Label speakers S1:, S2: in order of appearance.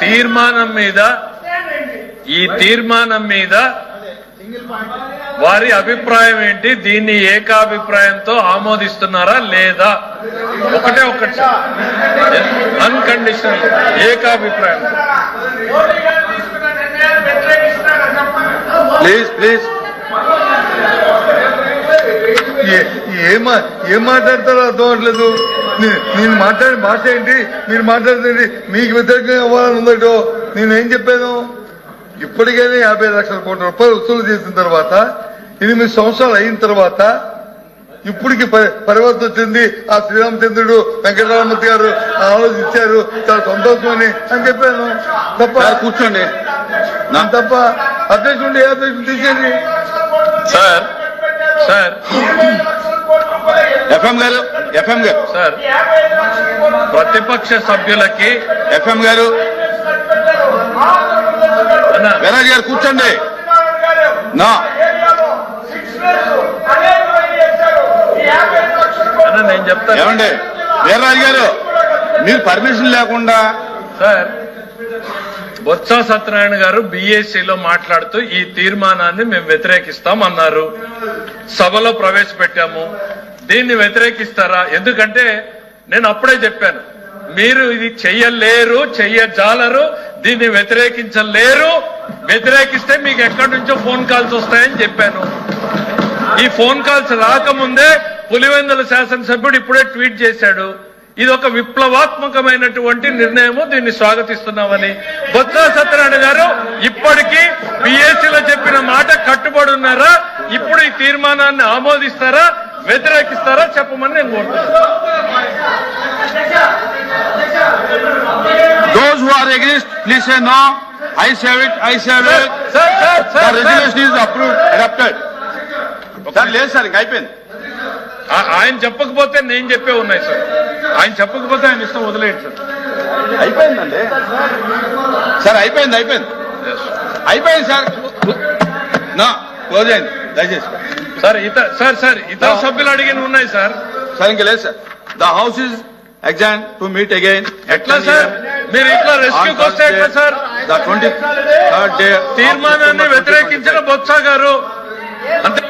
S1: తీర్మానం మీద వారి అభిప్రాయం ఏంటి? దీన్ని ఏకాభిప్రాయంతో ఆమోదిస్తున్నారా లేదా? ఒకటే ఒకటి అన్కండిషనల్ ఏకాభిప్రాయం.
S2: ప్లీజ్ ఏం మాట్లాడతారో అర్థం అవట్లేదు. నేను మాట్లాడే భాష ఏంటి, మీరు మాట్లాడుతుంది మీకు వ్యతిరేకంగా ఇవ్వాలని ఉందటో. నేనేం చెప్పాను? ఇప్పటికైనా 50 లక్షల కోట్ల రూపాయలు వసూలు చేసిన తర్వాత 8 సంవత్సరాలు అయిన తర్వాత ఇప్పటికి పరివర్తన చెంది ఆ శ్రీరామచంద్రుడు వెంకటరామమూర్తి గారు ఆలోచించారు, చాలా సంతోషమని చెప్పాను. తప్ప
S3: కూర్చోండి,
S2: తప్ప అధ్యక్షుడు ఏ అధ్యక్షుడు తీసేది.
S1: సార్
S3: ఎఫ్ఎం గారు
S1: సార్, ప్రతిపక్ష సభ్యులకి
S3: ఎఫ్ఎం గారు వీర్రాజు గారు కూర్చోండి.
S1: నేను చెప్తాను.
S3: ఏమండి వీర్రాజు గారు, మీరు పర్మిషన్ లేకుండా
S1: సార్, బొత్స సత్యనారాయణ గారు బీఏసీలో మాట్లాడుతూ ఈ తీర్మానాన్ని మేము వ్యతిరేకిస్తాం అన్నారు. సభలో ప్రవేశపెట్టాము. దీన్ని వ్యతిరేకిస్తారా? ఎందుకంటే నేను అప్పుడే చెప్పాను, మీరు ఇది చెయ్యలేరు, చెయ్యజాలరు, దీన్ని వ్యతిరేకించలేరు. వ్యతిరేకిస్తే మీకు ఎక్కడి నుంచో ఫోన్ కాల్స్ వస్తాయని చెప్పాను. ఈ ఫోన్ కాల్స్ రాకముందే పులివెందుల శాసనసభ్యుడు ఇప్పుడే ట్వీట్ చేశాడు, ఇది ఒక విప్లవాత్మకమైనటువంటి నిర్ణయము, దీన్ని స్వాగతిస్తున్నామని. బొత్స సత్యనారాయణ గారు ఇప్పటికీ బీఏసీలో చెప్పిన మాట కట్టుబడి ఉన్నారా? ఇప్పుడు ఈ తీర్మానాన్ని ఆమోదిస్తారా, వ్యతిరేకిస్తారా చెప్పమని నేను కోరుతున్నాను.
S3: Those who are against, please say no. I say it.
S1: Sir,
S3: The resolution is approved, adopted. Sir లేదు సార్, ఇంకా అయిపోయింది.
S1: ఆయన చెప్పకపోతే నేను చెప్పే ఉన్నాయి సార్. ఆయన చెప్పకపోతే ఆయన ఇష్టం వదిలేయండి సార్.
S3: అయిపోయిందండి సార్, అయిపోయింది సార్. నా క్లోజ్ అయింది దయచేసి.
S1: సార్ ఇతర సభ్యులు అడిగిన ఉన్నాయి సార్.
S3: సార్ ఇంకా లేదు sir. The house is exam to meet again.
S1: ఎట్లా సార్ మీరు ఇట్లా రెస్క్యూకి వస్తే ఎట్లా సార్?
S3: ద 23rd డే
S1: తీర్మానాన్ని వ్యతిరేకించిన బొత్స గారు అంతే.